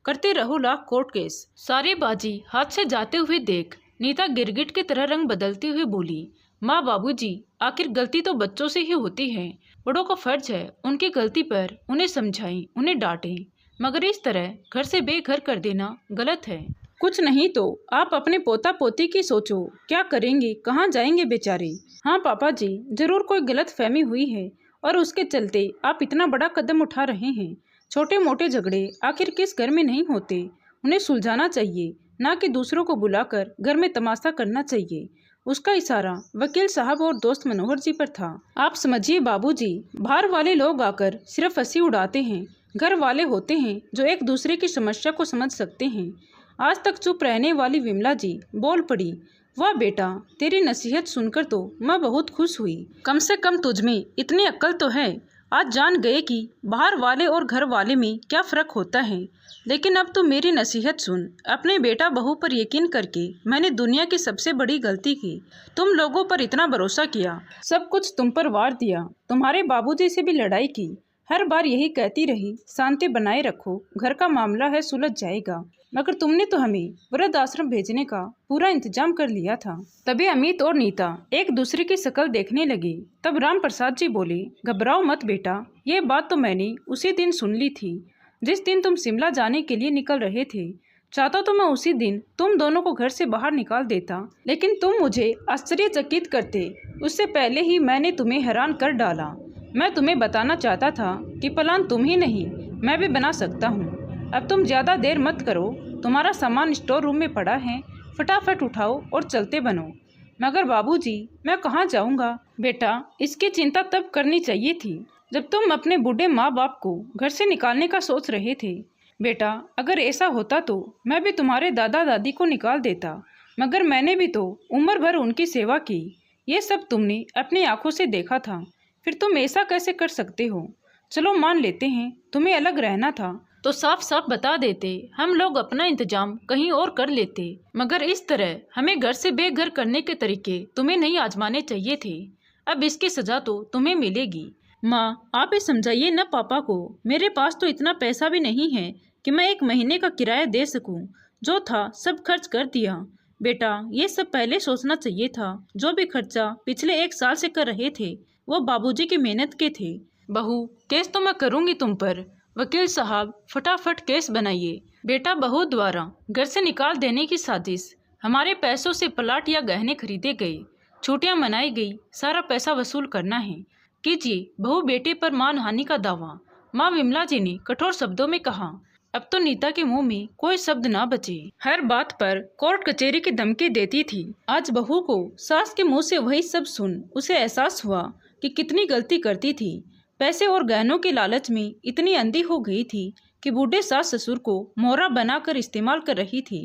करते रहो लाख कोर्ट केस। सारी बाजी हाथ से जाते हुए देख नीता गिरगिट की तरह रंग बदलती हुई बोली, माँ बाबूजी, आखिर गलती तो बच्चों से ही होती है। बड़ों का फर्ज है उनकी गलती पर उन्हें समझाएं, उन्हें डांटें, मगर इस तरह घर से बेघर कर देना गलत है। कुछ नहीं तो आप अपने पोता पोती की सोचो, क्या करेंगे, कहाँ जाएंगे बेचारे। हाँ पापा जी, जरूर कोई गलत फहमी हुई है और उसके चलते आप इतना बड़ा कदम उठा रहे हैं। छोटे मोटे झगड़े आखिर किस घर में नहीं होते, उन्हें सुलझाना चाहिए, ना कि दूसरों को बुलाकर घर में तमाशा करना चाहिए। उसका इशारा वकील साहब और दोस्त मनोहर जी पर था। आप समझिए बाबूजी, बाहर वाले लोग आकर सिर्फ हंसी उड़ाते हैं, घर वाले होते हैं जो एक दूसरे की समस्या को समझ सकते हैं। आज तक चुप रहने वाली विमला जी बोल पड़ी, वाह बेटा, तेरी नसीहत सुनकर तो मैं बहुत खुश हुई। कम से कम तुझमें इतनी अक्ल तो है, आज जान गए कि बाहर वाले और घर वाले में क्या फ़र्क होता है। लेकिन अब तो मेरी नसीहत सुन। अपने बेटा बहू पर यकीन करके मैंने दुनिया की सबसे बड़ी गलती की। तुम लोगों पर इतना भरोसा किया, सब कुछ तुम पर वार दिया, तुम्हारे बाबूजी से भी लड़ाई की, हर बार यही कहती रही, शांति बनाए रखो, घर का मामला है सुलझ जाएगा। मगर तुमने तो हमें वृद्ध आश्रम भेजने का पूरा इंतजाम कर लिया था। तभी अमित और नीता एक दूसरे की शक्ल देखने लगे। तब राम प्रसाद जी बोले, घबराओ मत बेटा, ये बात तो मैंने उसी दिन सुन ली थी जिस दिन तुम शिमला जाने के लिए निकल रहे थे। चाहता तो मैं उसी दिन तुम दोनों को घर से बाहर निकाल देता, लेकिन तुम मुझे आश्चर्यचकित करते। उससे पहले ही मैंने तुम्हें हैरान कर डाला। मैं तुम्हें बताना चाहता था कि प्लान तुम ही नहीं मैं भी बना सकता हूँ। अब तुम ज़्यादा देर मत करो, तुम्हारा सामान स्टोर रूम में पड़ा है, फटाफट उठाओ और चलते बनो। मगर बाबूजी, मैं कहाँ जाऊँगा? बेटा, इसकी चिंता तब करनी चाहिए थी जब तुम अपने बूढ़े माँ बाप को घर से निकालने का सोच रहे थे। बेटा, अगर ऐसा होता तो मैं भी तुम्हारे दादा दादी को निकाल देता, मगर मैंने भी तो उम्र भर उनकी सेवा की। ये सब तुमने अपनी आंखों से देखा था, फिर तुम ऐसा कैसे कर सकते हो? चलो मान लेते हैं तुम्हें अलग रहना था, तो साफ साफ बता देते, हम लोग अपना इंतजाम कहीं और कर लेते। मगर इस तरह हमें घर से बेघर करने के तरीके तुम्हें नहीं आजमाने चाहिए थे। अब इसकी सजा तो तुम्हें मिलेगी। माँ, आप ही समझाइए न पापा को। मेरे पास तो इतना पैसा भी नहीं है कि मैं एक महीने का किराया दे सकूं। जो था सब खर्च कर दिया। बेटा, ये सब पहले सोचना चाहिए था। जो भी खर्चा पिछले 1 साल से कर रहे थे वो बाबूजी की मेहनत के थे। बहू, केस तो मैं करूँगी तुम पर। वकील साहब, फटाफट केस बनाइए। बेटा, बहू द्वारा घर से निकाल देने की साजिश। हमारे पैसों से प्लाट या गहने खरीदे गए, छुट्टियां मनाई गई, सारा पैसा वसूल करना है। कीजिए बहू बेटे पर मानहानि का दावा। माँ विमला जी ने कठोर शब्दों में कहा। अब तो नीता के मुंह में कोई शब्द ना बचे। हर बात पर कोर्ट कचहरी की धमकी देती थी। आज बहू को सास के मुंह से वही सब सुन उसे एहसास हुआ कि कितनी गलती करती थी। पैसे और गहनों के लालच में इतनी अंधी हो गई थी कि बूढ़े सास ससुर को मोहरा बनाकर इस्तेमाल कर रही थी।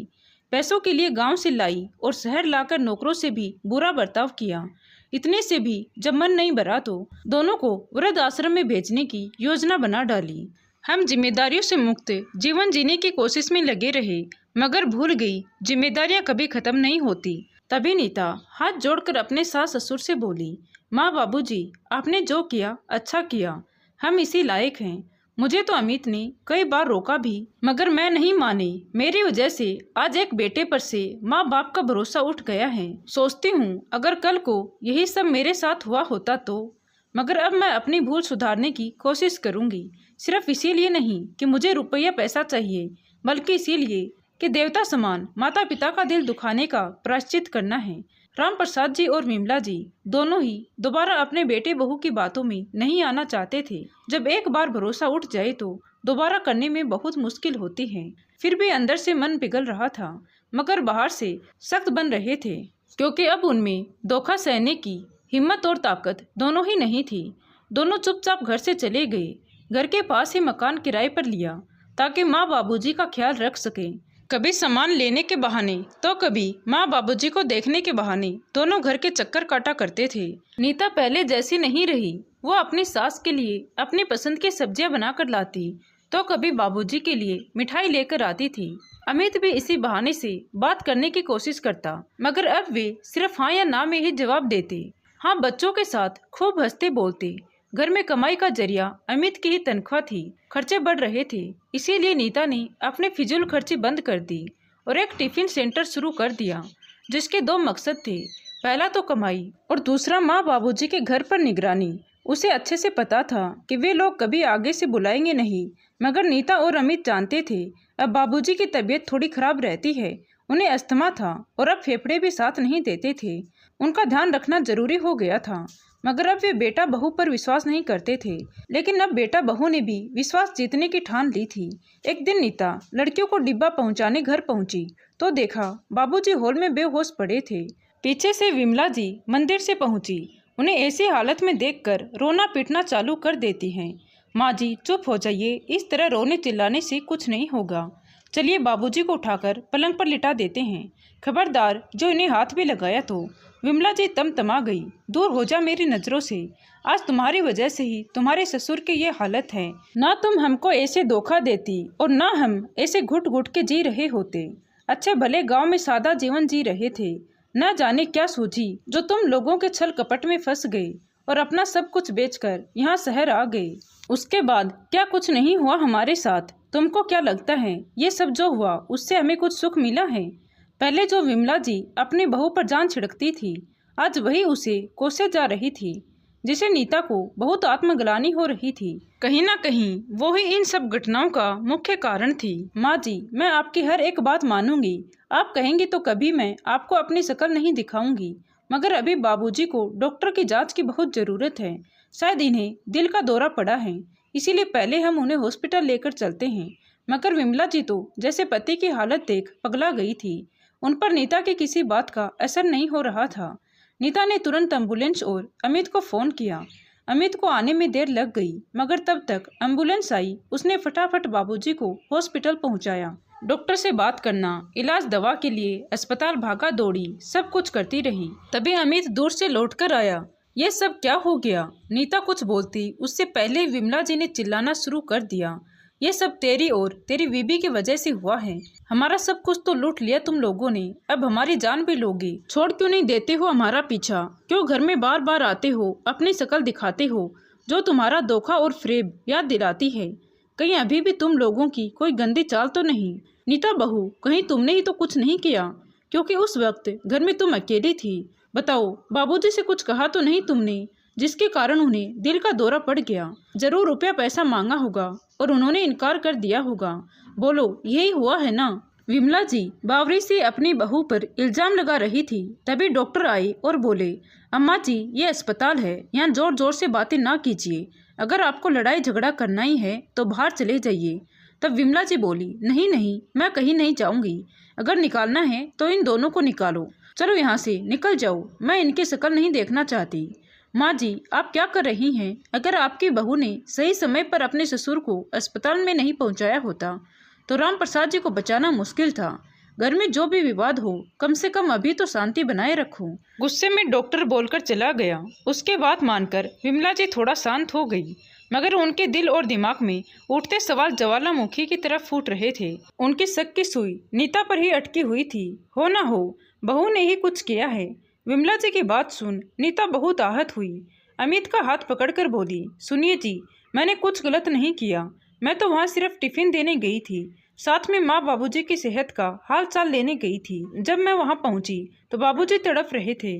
पैसों के लिए गांव से लाई और शहर लाकर नौकरों से भी बुरा बर्ताव किया। इतने से भी जब मन नहीं भरा तो दोनों को वृद्ध आश्रम में भेजने की योजना बना डाली। हम जिम्मेदारियों से मुक्त जीवन जीने की कोशिश में लगे रहे, मगर भूल गई जिम्मेदारियां कभी खत्म नहीं होती। तभी नीता हाथ जोड़कर अपने सास ससुर से बोली, माँ बाबूजी, आपने जो किया अच्छा किया, हम इसी लायक हैं। मुझे तो अमित ने कई बार रोका भी, मगर मैं नहीं मानी। मेरी वजह से आज एक बेटे पर से माँ बाप का भरोसा उठ गया है। सोचती हूँ अगर कल को यही सब मेरे साथ हुआ होता तो। मगर अब मैं अपनी भूल सुधारने की कोशिश करूँगी, सिर्फ इसीलिए नहीं कि मुझे रुपया पैसा चाहिए, बल्कि इसीलिए कि देवता समान माता पिता का दिल दुखाने का प्रायश्चित करना है। राम प्रसाद जी और विमला जी दोनों ही दोबारा अपने बेटे बहू की बातों में नहीं आना चाहते थे। जब एक बार भरोसा उठ जाए तो दोबारा करने में बहुत मुश्किल होती है। फिर भी अंदर से मन पिघल रहा था, मगर बाहर से सख्त बन रहे थे। क्योंकि अब उनमें धोखा सहने की हिम्मत और ताकत दोनों ही नहीं थी। दोनों चुपचाप घर से चले गए। घर के पास ही मकान किराए पर लिया ताकि माँ बाबूजी का ख्याल रख सकें। कभी सामान लेने के बहाने तो कभी माँ बाबूजी को देखने के बहाने दोनों घर के चक्कर काटा करते थे। नीता पहले जैसी नहीं रही। वो अपनी सास के लिए अपनी पसंद की सब्जियां बनाकर लाती तो कभी बाबूजी के लिए मिठाई लेकर आती थी। अमित भी इसी बहाने से बात करने की कोशिश करता, मगर अब वे सिर्फ हाँ या ना में ही जवाब देते। हाँ, बच्चों के साथ खूब हंसते बोलते। घर में कमाई का जरिया अमित की ही तनख्वाह थी। खर्चे बढ़ रहे थे, इसीलिए नीता ने अपने फिजूल खर्ची बंद कर दी और एक टिफिन सेंटर शुरू कर दिया, जिसके दो मकसद थे। पहला तो कमाई और दूसरा माँ बाबूजी के घर पर निगरानी। उसे अच्छे से पता था कि वे लोग कभी आगे से बुलाएंगे नहीं, मगर नीता और अमित जानते थे अब बाबूजी की तबीयत थोड़ी खराब रहती है। उन्हें अस्थमा था और अब फेफड़े भी साथ नहीं देते थे। उनका ध्यान रखना जरूरी हो गया था, मगर अब वे बेटा बहू पर विश्वास नहीं करते थे। लेकिन अब बेटा बहू ने भी विश्वास जीतने की ठान ली थी। एक दिन नीता लड़कियों को डिब्बा पहुंचाने घर पहुंची तो देखा बाबूजी हॉल में बेहोश पड़े थे। पीछे से विमला जी मंदिर से पहुंची। उन्हें ऐसी हालत में देखकर रोना पीटना चालू कर देती हैं। माँ जी चुप हो जाइए, इस तरह रोने चिल्लाने से कुछ नहीं होगा। चलिए बाबूजी को उठाकर पलंग पर लिटा देते हैं। खबरदार जो इन्हें हाथ भी लगाया तो। विमला जी तमा गई। दूर हो जा मेरी नज़रों से। आज तुम्हारी वजह से ही तुम्हारे ससुर की ये हालत है। ना तुम हमको ऐसे धोखा देती और ना हम ऐसे घुट घुट के जी रहे होते। अच्छे भले गांव में सादा जीवन जी रहे थे। न जाने क्या सूझी जो तुम लोगों के छल कपट में फंस गए और अपना सब कुछ बेचकर यहाँ शहर आ गए। उसके बाद क्या कुछ नहीं हुआ हमारे साथ? तुमको क्या लगता है ये सब जो हुआ उससे हमें कुछ सुख मिला है? पहले जो विमला जी अपनी बहू पर जान छिड़कती थी, आज वही उसे कोसे जा रही थी, जिसे नीता को बहुत आत्मग्लानि हो रही थी। कहीं ना कहीं वो ही इन सब घटनाओं का मुख्य कारण थी। माँ जी, मैं आपकी हर एक बात मानूंगी। आप कहेंगी तो कभी मैं आपको अपनी शक्ल नहीं दिखाऊंगी, मगर अभी बाबूजी को डॉक्टर की जांच की बहुत ज़रूरत है। शायद इन्हें दिल का दौरा पड़ा है, इसीलिए पहले हम उन्हें हॉस्पिटल लेकर चलते हैं। मगर विमला जी तो जैसे पति की हालत देख पगला गई थी। उन पर नीता की किसी बात का असर नहीं हो रहा था। नीता ने तुरंत एम्बुलेंस और अमित को फ़ोन किया। अमित को आने में देर लग गई, मगर तब तक एम्बुलेंस आई। उसने फटाफट बाबूजी को हॉस्पिटल पहुंचाया। डॉक्टर से बात करना, इलाज, दवा के लिए अस्पताल भागा दौड़ी, सब कुछ करती रही। तभी अमित दूर से लौटकर आया। ये सब क्या हो गया? नीता कुछ बोलती उससे पहले विमला जी ने चिल्लाना शुरू कर दिया। ये सब तेरी और तेरी बीबी की वजह से हुआ है। हमारा सब कुछ तो लूट लिया तुम लोगों ने, अब हमारी जान भी लोगे। छोड़ क्यों नहीं देते हो हमारा पीछा? क्यों घर में बार बार आते हो, अपनी शक्ल दिखाते हो जो तुम्हारा धोखा और फ्रेब याद दिलाती है? कहीं अभी भी तुम लोगों की कोई गंदी चाल तो नहीं? नीता बहू, कहीं तुमने ही तो कुछ नहीं किया? क्योंकि उस वक्त घर में तुम अकेली थी। बताओ, बाबूजी से कुछ कहा तो नहीं तुमने, जिसके कारण उन्हें दिल का दौरा पड़ गया? जरूर रुपया पैसा मांगा होगा और उन्होंने इनकार कर दिया होगा। बोलो, यही हुआ है ना? विमला जी बावरी से अपनी बहू पर इल्जाम लगा रही थी। तभी डॉक्टर आए और बोले, अम्मा जी, ये अस्पताल है, यहाँ जोर जोर से बातें ना कीजिए। अगर आपको लड़ाई झगड़ा करना ही है तो बाहर चले जाइए। तब विमला जी बोली, नहीं नहीं, मैं कहीं नहीं जाऊंगी। अगर निकालना है तो इन दोनों को निकालो। चलो यहाँ से निकल जाओ, मैं इनकी शक्ल नहीं देखना चाहती। माँ जी, आप क्या कर रही हैं? अगर आपकी बहू ने सही समय पर अपने ससुर को अस्पताल में नहीं पहुँचाया होता तो राम प्रसाद जी को बचाना मुश्किल था। घर में जो भी विवाद हो, कम से कम अभी तो शांति बनाए रखो। गुस्से में डॉक्टर बोलकर चला गया। उसके बात मानकर विमला जी थोड़ा शांत हो गई, मगर उनके दिल और दिमाग में उठते सवाल ज्वालामुखी की तरफ फूट रहे थे। उनकी शक की सुई नीता पर ही अटकी हुई थी। हो ना हो, बहू ने ही कुछ किया है। विमला जी की बात सुन नीता बहुत आहत हुई। अमित का हाथ पकड़कर बोली, सुनिए जी, मैंने कुछ गलत नहीं किया। मैं तो वहाँ सिर्फ टिफिन देने गई थी, साथ में माँ बाबूजी की सेहत का हाल चाल लेने गई थी। जब मैं वहाँ पहुँची तो बाबूजी तड़प रहे थे।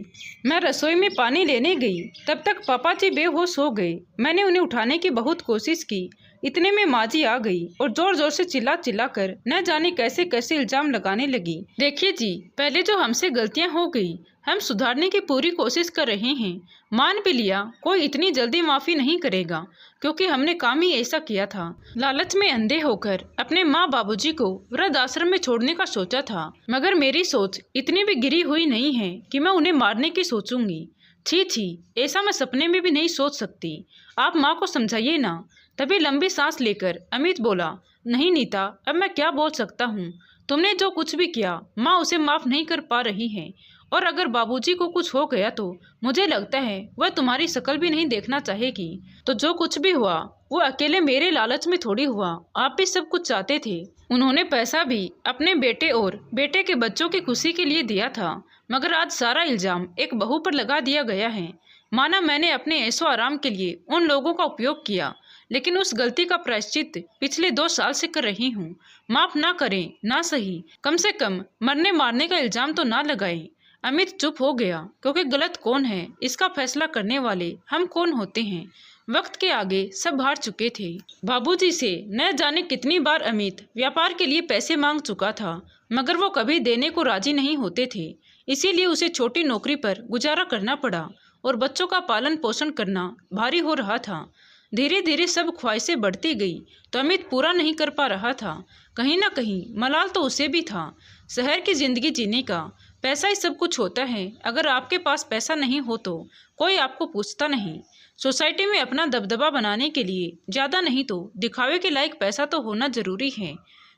मैं रसोई में पानी लेने गई, तब तक पापा जी बेहोश हो गए। मैंने उन्हें उठाने की बहुत कोशिश की, इतने में माँ जी आ गई और जोर जोर से चिल्ला चिल्ला कर न जाने कैसे कैसे इल्जाम लगाने लगी। देखिए जी, पहले जो हमसे गलतियां हो गई हम सुधारने की पूरी कोशिश कर रहे हैं। मान भी लिया, कोई इतनी जल्दी माफी नहीं करेगा क्योंकि हमने काम ही ऐसा किया था। लालच में अंधे होकर अपने माँ बाबूजी को वृद्ध आश्रम में छोड़ने का सोचा था, मगर मेरी सोच इतनी भी गिरी हुई नहीं है कि मैं उन्हें मारने की सोचूंगी। छी छी, ऐसा मैं सपने में भी नहीं सोच सकती। आप माँ को समझाइए ना। तभी लंबी सांस लेकर अमित बोला, नहीं नीता, अब मैं क्या बोल सकता हूँ। तुमने जो कुछ भी किया माँ उसे माफ नहीं कर पा रही है, और अगर बाबूजी को कुछ हो गया तो मुझे लगता है वह तुम्हारी शक्ल भी नहीं देखना चाहेगी। तो जो कुछ भी हुआ वो अकेले मेरे लालच में थोड़ी हुआ, आप भी सब कुछ चाहते थे। उन्होंने पैसा भी अपने बेटे और बेटे के बच्चों की खुशी के लिए दिया था, मगर आज सारा इल्जाम एक बहू पर लगा दिया गया है। माना मैंने अपने ऐशो आराम के लिए उन लोगों का उपयोग किया, लेकिन उस गलती का प्रायश्चित पिछले 2 साल से कर रही हूँ। माफ ना करें ना सही, कम से कम मरने मारने का इल्जाम तो ना लगाएं। अमित चुप हो गया क्योंकि गलत कौन है इसका फैसला करने वाले हम कौन होते हैं। वक्त के आगे सब हार चुके थे। बाबूजी से न जाने कितनी बार अमित व्यापार के लिए पैसे मांग चुका था, मगर वो कभी देने को राजी नहीं होते थे। इसीलिए उसे छोटी नौकरी पर गुजारा करना पड़ा और बच्चों का पालन पोषण करना भारी हो रहा था। धीरे धीरे सब ख्वाहिशें बढ़ती गई तो अमित पूरा नहीं कर पा रहा था। कहीं ना कहीं मलाल तो उसे भी था, शहर की जिंदगी जीने का। पैसा ही सब कुछ होता है। अगर आपके पास पैसा नहीं हो तो कोई आपको पूछता नहीं। सोसाइटी में अपना दबदबा बनाने के लिए ज़्यादा नहीं तो दिखावे के लायक पैसा तो होना जरूरी है।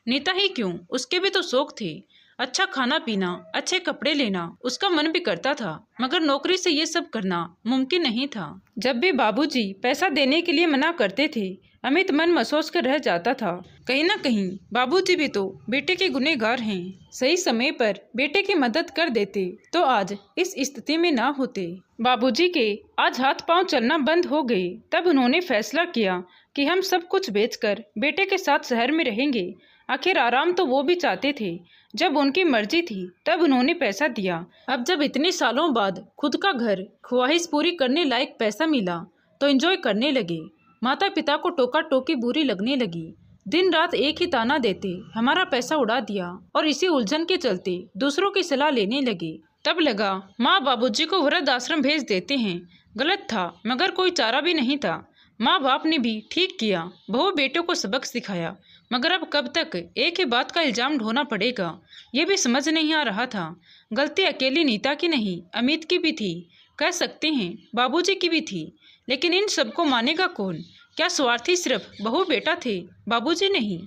नीता ही क्यों, उसके भी तो शौक थे। अच्छा खाना पीना, अच्छे कपड़े लेना उसका मन भी करता था, मगर नौकरी से ये सब करना मुमकिन नहीं था। जब भी बाबूजी पैसा देने के लिए मना करते थे अमित मन महसूस कर रह जाता था। कहीं ना कहीं बाबूजी भी तो बेटे के गुनहगार हैं। सही समय पर बेटे की मदद कर देते तो आज इस स्थिति में ना होते। बाबूजी के आज हाथ पांव चलना बंद हो गए। तब उन्होंने फैसला किया कि हम सब कुछ बेचकर बेटे के साथ शहर में रहेंगे। आखिर आराम तो वो भी चाहते थे। जब उनकी मर्जी थी तब उन्होंने पैसा दिया। अब जब इतने सालों बाद खुद का घर, ख्वाहिश पूरी करने लायक पैसा मिला तो एंजॉय करने लगे। माता पिता को टोका टोकी बुरी लगने लगी। दिन रात एक ही ताना देते, हमारा पैसा उड़ा दिया, और इसी उलझन के चलते दूसरों की सलाह लेने लगे। तब लगा माँ बाबूजी को वृद्ध आश्रम भेज देते हैं। गलत था, मगर कोई चारा भी नहीं था। माँ बाप ने भी ठीक किया, बहू बेटों को सबक सिखाया, मगर अब कब तक एक ही बात का इल्जाम ढोना पड़ेगा ये भी समझ नहीं आ रहा था। गलती अकेली नीता की नहीं, अमित की भी थी, कह सकते हैं बाबूजी की भी थी, लेकिन इन सबको मानेगा कौन? क्या स्वार्थी सिर्फ बहू बेटा थे, बाबूजी नहीं?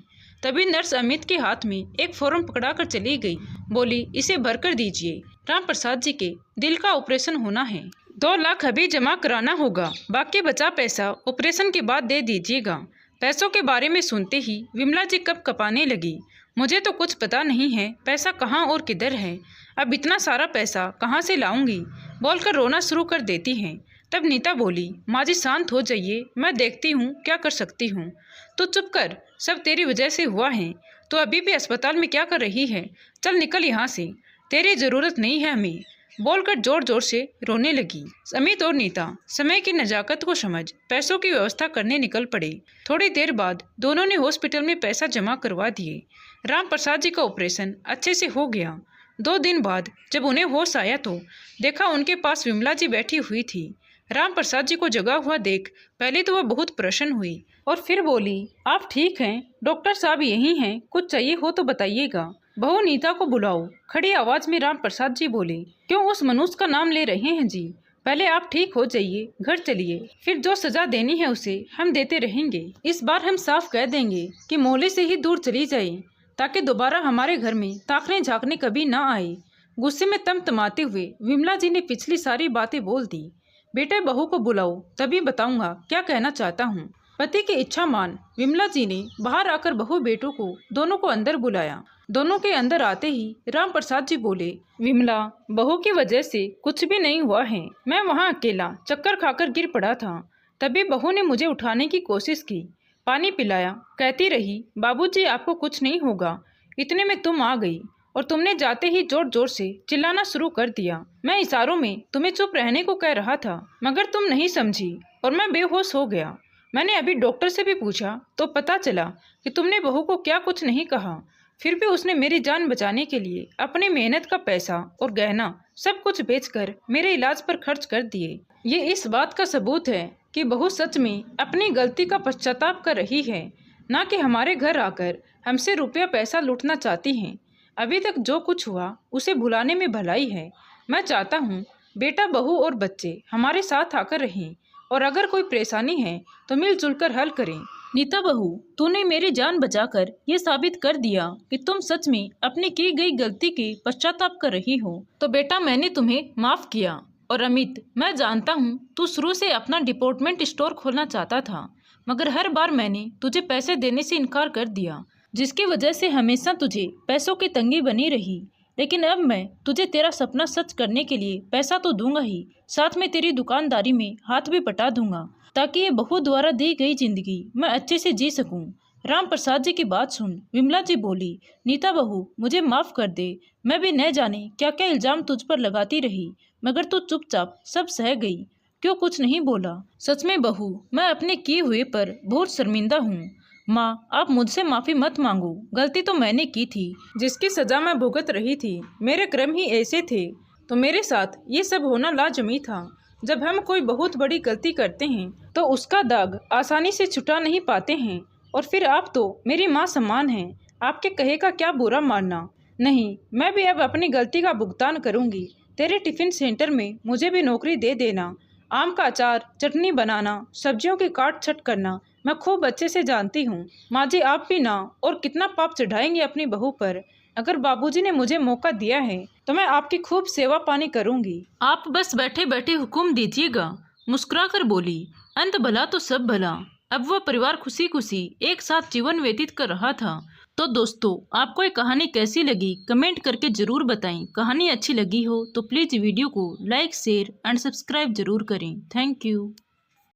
तभी नर्स अमित के हाथ में एक फॉर्म पकड़ा कर चली गई। बोली, इसे भरकर दीजिए, राम प्रसाद जी के दिल का ऑपरेशन होना है। 2 लाख अभी जमा कराना होगा, बाकी बचा पैसा ऑपरेशन के बाद दे दीजिएगा। पैसों के बारे में सुनते ही विमला जी कब कपाने लगी। मुझे तो कुछ पता नहीं है पैसा कहाँ और किधर है। अब इतना सारा पैसा कहाँ से लाऊंगी, बोलकर रोना शुरू कर देती हैं। तब नीता बोली, माँ जी शांत हो जाइए, मैं देखती हूँ क्या कर सकती हूँ। तो चुप कर, सब तेरी वजह से हुआ है। तो अभी भी अस्पताल में क्या कर रही है? चल निकल यहाँ से, तेरी ज़रूरत नहीं है हमें, बोलकर जोर जोर से रोने लगी। अमित और नीता समय की नजाकत को समझ पैसों की व्यवस्था करने निकल पड़े। थोड़ी देर बाद दोनों ने हॉस्पिटल में पैसा जमा करवा दिए। राम प्रसाद जी का ऑपरेशन अच्छे से हो गया। 2 दिन बाद जब उन्हें होश आया तो देखा उनके पास विमला जी बैठी हुई थी। राम प्रसाद जी को जगा हुआ देख पहले तो वह बहुत प्रसन्न हुई और फिर बोली, आप ठीक हैं? डॉक्टर साहब यही हैं, कुछ चाहिए हो तो बताइएगा। बहू नीता को बुलाओ, खड़ी आवाज में राम प्रसाद जी बोले। क्यों उस मनुष्य का नाम ले रहे हैं जी? पहले आप ठीक हो जाइए, घर चलिए, फिर जो सजा देनी है उसे हम देते रहेंगे। इस बार हम साफ कह देंगे कि मोहल्ले से ही दूर चली जाए, ताकि दोबारा हमारे घर में ताकने झाँकने कभी ना आए। गुस्से में तमतमाते हुए विमला जी ने पिछली सारी बातें बोल दी। बेटे बहू को बुलाओ, तभी बताऊंगा क्या कहना चाहता हूँ। पति की इच्छा मान विमला जी ने बाहर आकर बहू बेटों को दोनों को अंदर बुलाया। दोनों के अंदर आते ही राम प्रसाद जी बोले, विमला, बहू की वजह से कुछ भी नहीं हुआ है। मैं वहाँ अकेला चक्कर खाकर गिर पड़ा था, तभी बहू ने मुझे उठाने की कोशिश की, पानी पिलाया, कहती रही बाबूजी आपको कुछ नहीं होगा। इतने में तुम आ गई और तुमने जाते ही जोर जोर से चिल्लाना शुरू कर दिया। मैं इशारों में तुम्हें चुप रहने को कह रहा था, मगर तुम नहीं समझी और मैं बेहोश हो गया। मैंने अभी डॉक्टर से भी पूछा तो पता चला कि तुमने बहू को क्या कुछ नहीं कहा, फिर भी उसने मेरी जान बचाने के लिए अपनी मेहनत का पैसा और गहना सब कुछ बेचकर मेरे इलाज पर खर्च कर दिए। ये इस बात का सबूत है कि बहू सच में अपनी गलती का पश्चाताप कर रही है, ना कि हमारे घर आकर हमसे रुपया पैसा लूटना चाहती हैं। अभी तक जो कुछ हुआ उसे भुलाने में भलाई है। मैं चाहता हूँ बेटा, बहू और बच्चे हमारे साथ आकर रहें, और अगर कोई परेशानी है तो मिलजुल कर हल करें। नीता बहू, तूने मेरी जान बचाकर ये साबित कर दिया कि तुम सच में अपनी की गई गलती की पश्चाताप कर रही हो। तो बेटा, मैंने तुम्हें माफ किया। और अमित, मैं जानता हूँ तू शुरू से अपना डिपार्टमेंट स्टोर खोलना चाहता था, मगर हर बार मैंने तुझे पैसे देने से इनकार कर दिया, जिसकी वजह से हमेशा तुझे पैसों की तंगी बनी रही। लेकिन अब मैं तुझे तेरा सपना सच करने के लिए पैसा तो दूंगा ही, साथ में तेरी दुकानदारी में हाथ भी बटा दूंगा, ताकि ये बहू द्वारा दी गई जिंदगी मैं अच्छे से जी सकूं। राम प्रसाद जी की बात सुन विमला जी बोली, नीता बहू, मुझे माफ कर दे। मैं भी न जाने क्या क्या इल्जाम तुझ पर लगाती रही, मगर तू चुपचाप सब सह गई, क्यों कुछ नहीं बोला। सच में बहू, मैं अपने किए हुए पर बहुत शर्मिंदा हूँ। माँ, आप मुझसे माफ़ी मत मांगो, गलती तो मैंने की थी, जिसकी सज़ा मैं भुगत रही थी। मेरे कर्म ही ऐसे थे, तो मेरे साथ ये सब होना लाजमी था। जब हम कोई बहुत बड़ी गलती करते हैं तो उसका दाग आसानी से छुटा नहीं पाते हैं। और फिर आप तो मेरी माँ समान हैं, आपके कहे का क्या बुरा मानना। नहीं, मैं भी अब अपनी गलती का भुगतान करूँगी। तेरे टिफ़िन सेंटर में मुझे भी नौकरी दे देना। आम का अचार, चटनी बनाना, सब्जियों की काट छट करना मैं खूब अच्छे से जानती हूँ। माँ जी, आप भी ना और कितना पाप चढ़ाएंगे अपनी बहू पर। अगर बाबूजी ने मुझे मौका दिया है तो मैं आपकी खूब सेवा पानी करूँगी। आप बस बैठे बैठे हुक्म दीजिएगा, मुस्कुरा कर बोली। अंत भला तो सब भला। अब वह परिवार खुशी खुशी एक साथ जीवन व्यतीत कर रहा था। तो दोस्तों, आपको ये कहानी कैसी लगी कमेंट करके ज़रूर बताएं। कहानी अच्छी लगी हो तो प्लीज़ वीडियो को लाइक, शेयर एंड सब्सक्राइब जरूर करें। Thank you.